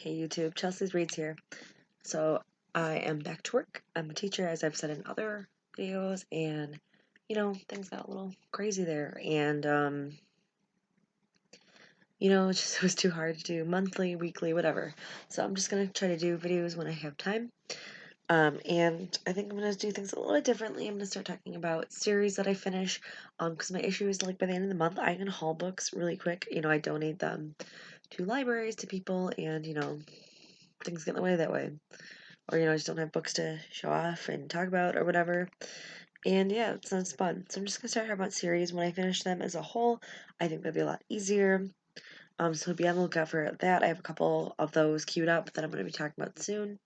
Hey YouTube, Chelsea's Reads here. So I am back to work. I'm a teacher, as I've said in other videos, and things got a little crazy there. And it was too hard to do monthly, weekly, whatever. So I'm just gonna try to do videos when I have time. And I think I'm gonna do things a little bit differently. I'm gonna start talking about series that I finish. Because my issue is like by the end of the month, I can haul books really quick. I donate them to libraries, to people, and things get in the way that way. Or I just don't have books to show off and talk about or whatever. And yeah, it sounds fun. So I'm just gonna start talking about series when I finish them as a whole. I think that'd be a lot easier. So be on the lookout for that. I have a couple of those queued up that I'm gonna be talking about soon.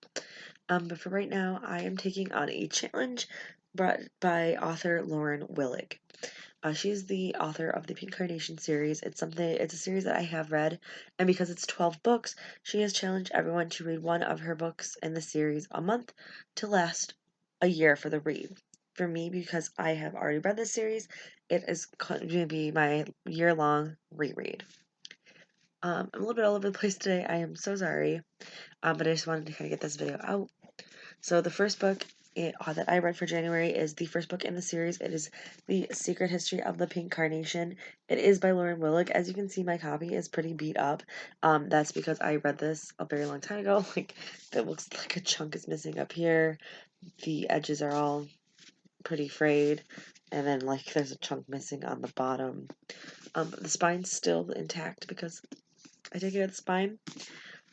But for right now, I am taking on a challenge brought by author Lauren Willig. She's the author of the Pink Carnation series. It's a series that I have read, and because it's 12 books, she has challenged everyone to read one of her books in the series a month to last a year for the read. For me, because I have already read this series, it is going to be my year-long reread. I'm a little bit all over the place today. I am so sorry, but I just wanted to kind of get this video out. So the first book that I read for January is the first book in the series. It is The Secret History of the Pink Carnation. It is by Lauren Willig. As you can see, my copy is pretty beat up. That's because I read this a very long time ago. Like, it looks like a chunk is missing up here. The edges are all pretty frayed. And then, like, there's a chunk missing on the bottom. The spine's still intact because I take it out the spine.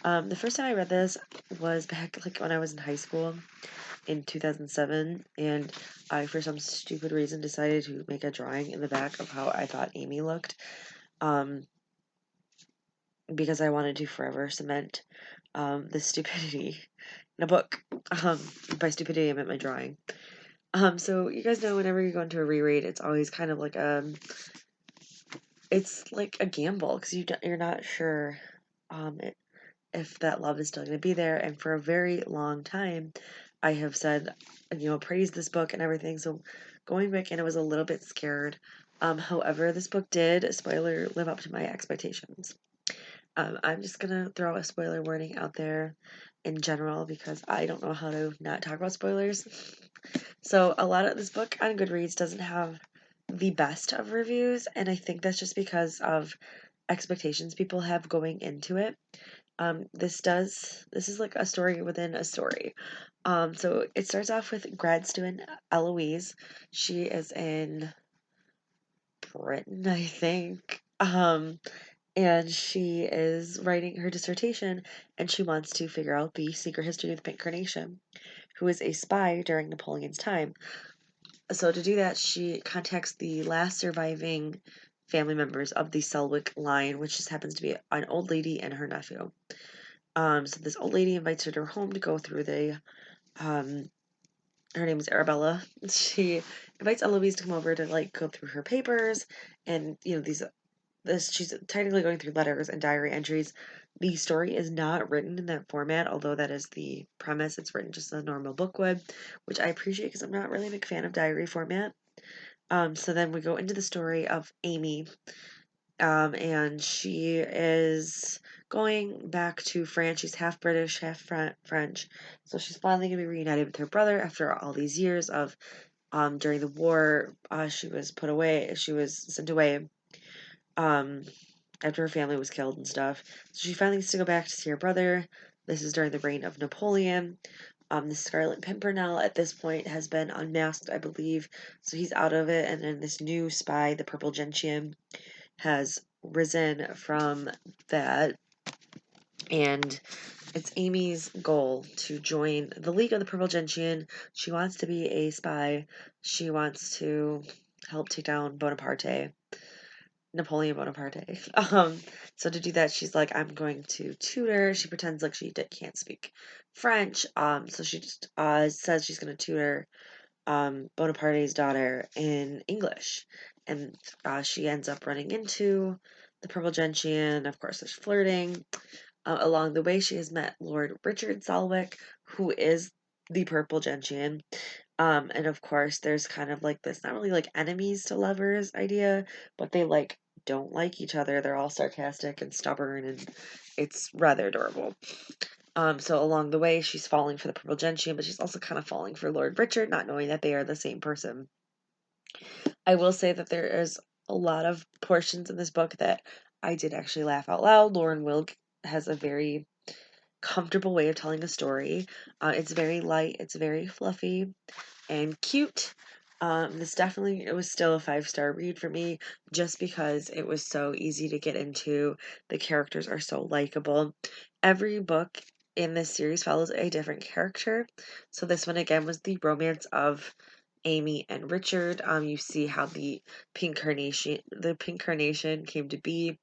The first time I read this was back, like, when I was in high school in 2007, and I, for some stupid reason, decided to make a drawing in the back of how I thought Amy looked, because I wanted to forever cement the stupidity in a book. By stupidity, I meant my drawing. So you guys know whenever you go into a reread, it's always kind of like it's like a gamble because you're not sure if that love is still going to be there. And for a very long time, I have said, praised this book and everything. So going back in, I was a little bit scared. However, this book did, spoiler, live up to my expectations. I'm just going to throw a spoiler warning out there in general because I don't know how to not talk about spoilers. So a lot of this book on Goodreads doesn't have the best of reviews, and I think that's just because of expectations people have going into it. This is like a story within a story. So it starts off with grad student Eloise. She is in Britain, I think. And she is writing her dissertation, and she wants to figure out the secret history of the Pink Carnation, who is a spy during Napoleon's time. So to do that, she contacts the last surviving family members of the Selwick line, which just happens to be an old lady and her nephew. So this old lady invites her to her home to go through her name is Arabella. She invites Eloise to come over to like go through her papers, and she's technically going through letters and diary entries. The story is not written in that format, although that is the premise. It's written just as a normal book would, which I appreciate because I'm not really a big fan of diary format. So then we go into the story of Amy, and she is going back to France. She's half British, half French. So she's finally going to be reunited with her brother after all these years of, during the war, she was put away. She was sent away, after her family was killed and stuff. So she finally gets to go back to see her brother. This is during the reign of Napoleon. The Scarlet Pimpernel at this point has been unmasked, I believe. So he's out of it. And then this new spy, the Purple Gentian, has risen from that, and it's Amy's goal to join the League of the Purple Gentian. She wants to be a spy. She wants to help take down Napoleon Bonaparte. So to do that, she's like, I'm going to tutor. She pretends like she can't speak French. So she just says she's going to tutor Bonaparte's daughter in English. And she ends up running into the Purple Gentian. Of course, there's flirting. Along the way, she has met Lord Richard Selwick, who is the Purple Gentian. And of course, there's kind of like this, not really like enemies to lovers idea, but they like don't like each other. They're all sarcastic and stubborn, and it's rather adorable. So along the way, she's falling for the purple gentian, but she's also kind of falling for Lord Richard, not knowing that they are the same person. I will say that there is a lot of portions in this book that I did actually laugh out loud. Lauren Wilk has a very comfortable way of telling a story. It's very light, it's very fluffy and cute. This definitely, it was still a 5-star read for me just because it was so easy to get into. The characters are so likable. Every book in this series follows a different character. So this one again was the romance of Amy and Richard. You see how the Pink Carnation came to be,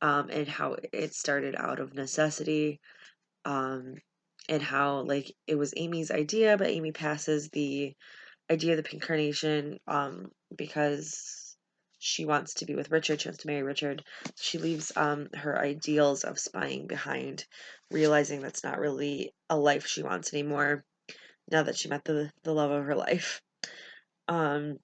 and how it started out of necessity, um, and how like it was Amy's idea, but Amy passes the idea of the Pink Carnation, because she wants to be with Richard. She wants to marry Richard. She leaves her ideals of spying behind, realizing that's not really a life she wants anymore. Now that she met the love of her life. Um,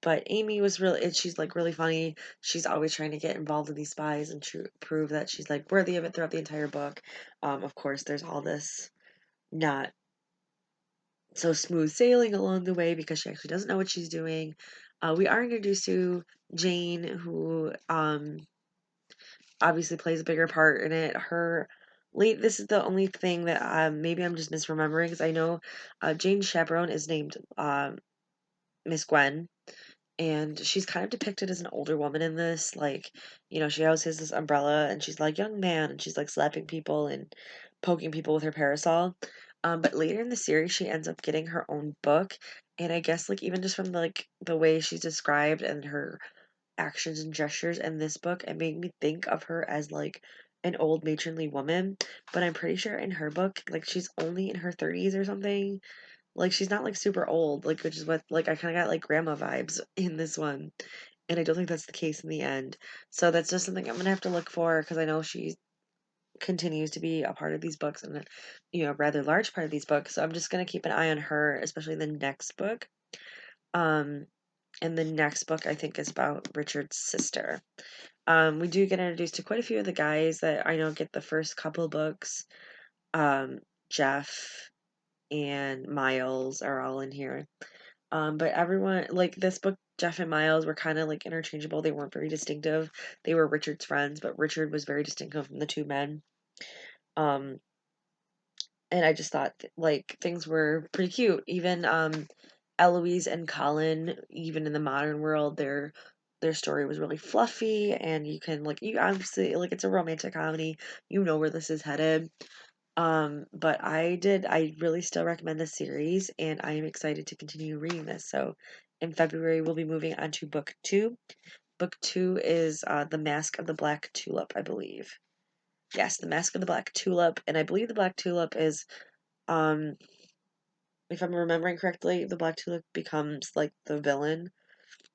but Amy was really, she's like really funny. She's always trying to get involved in these spies and prove that she's like worthy of it throughout the entire book. Of course, there's all this not so smooth sailing along the way because she actually doesn't know what she's doing. We are introduced to Jane, who obviously plays a bigger part in it. This is the only thing that maybe I'm just misremembering because I know Jane's chaperone is named Miss Gwen, and she's kind of depicted as an older woman in this. Like, she always has this umbrella and she's like, young man, and she's like slapping people and poking people with her parasol. But later in the series, she ends up getting her own book. And I guess, like, even just from the way she's described and her actions and gestures in this book, it made me think of her as like an old matronly woman. But I'm pretty sure in her book, like, she's only in her 30s or something. Like, she's not like super old, like, which is what, like, I kind of got like grandma vibes in this one. And I don't think that's the case in the end. So that's just something I'm gonna have to look for because I know she continues to be a part of these books and a rather large part of these books. So I'm just gonna keep an eye on her, especially the next book. Um, and the next book I think is about Richard's sister. We do get introduced to quite a few of the guys that I know get the first couple books. Um, Jeff and Miles are all in here. But everyone, like this book, Jeff and Miles were kind of like interchangeable. They weren't very distinctive. They were Richard's friends, but Richard was very distinctive from the two men. Um, and I just thought like things were pretty cute. Even Eloise and Colin, even in the modern world, their story was really fluffy, and you obviously like it's a romantic comedy. You know where this is headed. But I really still recommend this series, and I am excited to continue reading this. So in February, we'll be moving on to book two. Book two is The Mask of the Black Tulip, I believe. Yes, The Mask of the Black Tulip, and I believe the Black Tulip is, um, if I'm remembering correctly, the Black Tulip becomes like the villain.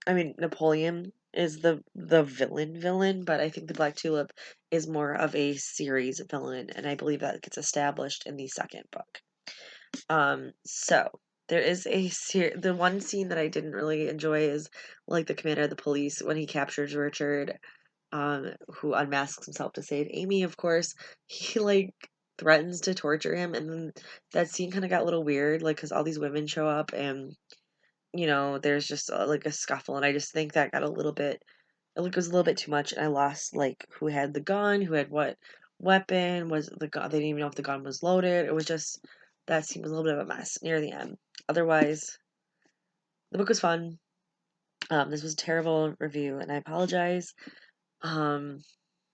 I mean, Napoleon is the villain, but I think the Black Tulip is more of a series villain, and I believe that gets established in the second book. So there is the one scene that I didn't really enjoy is like the commander of the police when he captures Richard, who unmasks himself to save Amy, of course. He like threatens to torture him, and then that scene kind of got a little weird, like because all these women show up and there's just like a scuffle, and I just think that got a little bit, it was a little bit too much, and I lost like who had the gun, who had what weapon, was the gun, they didn't even know if the gun was loaded. It was just, that scene was a little bit of a mess near the end. Otherwise, the book was fun. This was a terrible review, and I apologize. Um,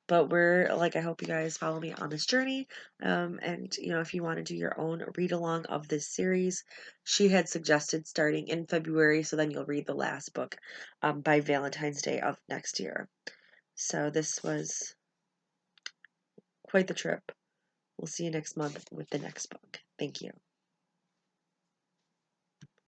but we're like, I hope you guys follow me on this journey. And if you want to do your own read along of this series, she had suggested starting in February, so then you'll read the last book by Valentine's Day of next year. So this was quite the trip. We'll see you next month with the next book. Thank you.